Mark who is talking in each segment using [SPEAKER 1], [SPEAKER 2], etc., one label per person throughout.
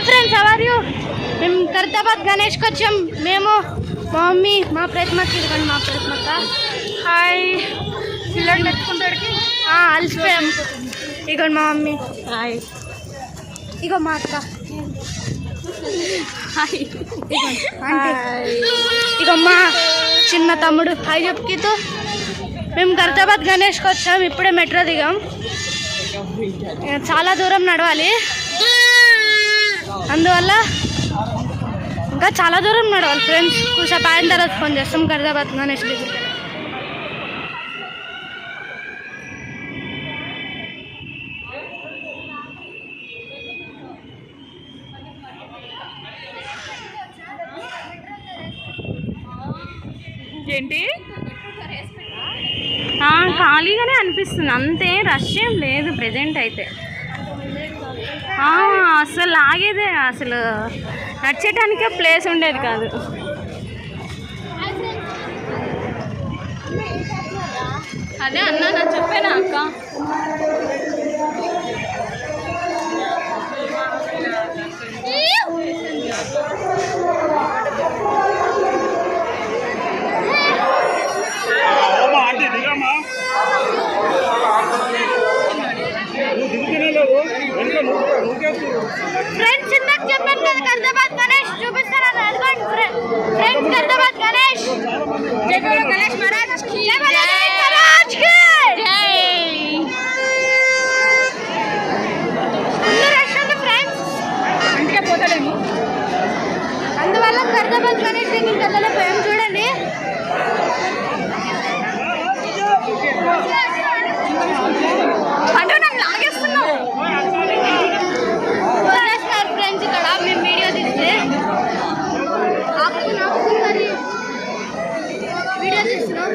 [SPEAKER 1] Friends, how are you? మేము ఖైరతాబాద్ గణేష్కి వచ్చాం. మేము మా మమ్మీ, మా ప్రతిమకి, ఇదిగోండి మా ప్రతిమక్క. హాయ్. పిల్లలు నెట్టుకుంటాడికి అలసిపోయాం. ఇదిగోండి మా మమ్మీ. హాయ్. ఇగో మా అక్క. హాయ్. ఇగో మా చిన్న తమ్ముడు. హాయ్ చెప్పుకితో. మేము ఖైరతాబాద్ గణేష్కి వచ్చాం. ఇప్పుడే మెట్రో దిగాం. చాలా దూరం నడవాలి, అందువల్ల ఇంకా చాలా దూరం నడవాలి ఫ్రెండ్స్. కూర్చోపు అయిన తర్వాత ఫోన్ చేస్తాం. ఖైరతాబాద్ గణేష్ దగ్గర
[SPEAKER 2] ఏంటి ఖాళీగానే అనిపిస్తుంది, అంతే రష్ ఏం లేదు ప్రెజెంట్ అయితే. అసలు ఆగేదే, అసలు నడిచేటానికే ప్లేస్ ఉండేది కాదు. అదే అన్నా, నేను చెప్పాను అక్క.
[SPEAKER 1] ఫ్రెండ్స్ ఇందాక చెప్పాను కదా ఖైరతాబాద్ గణేష్ చూపిస్తారా? ఫ్రెండ్స్ ఖైరతాబాద్ గణేష్. జై బోలో గణేష్ మహారాజ్ కి జై. బోలో గణేష్ మహారాజ్ కి జై. అందరూ రష్ ఉంది ఫ్రెండ్స్,
[SPEAKER 2] ఇంటికే పోతలేము.
[SPEAKER 1] అందువల్ల ఖైరతాబాద్ గణేష్ దగ్గరికి వెళ్ళలేకపోయాం. చూడండి
[SPEAKER 2] అంటే నన్ను లాగేస్తున్నావు.
[SPEAKER 1] ఫ్రెండ్స్ ఇక్కడ మేము వీడియో తీస్తే ఆపుకుని వీడియో తీస్తున్నాం.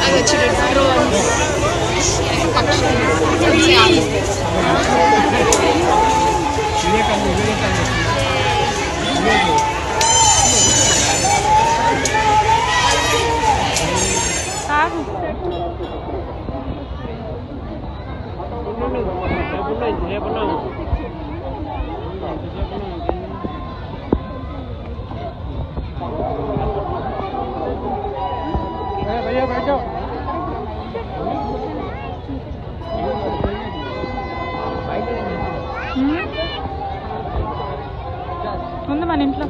[SPEAKER 2] అది వచ్చి డ్రోన్ ఉంది మన ఇంట్లో.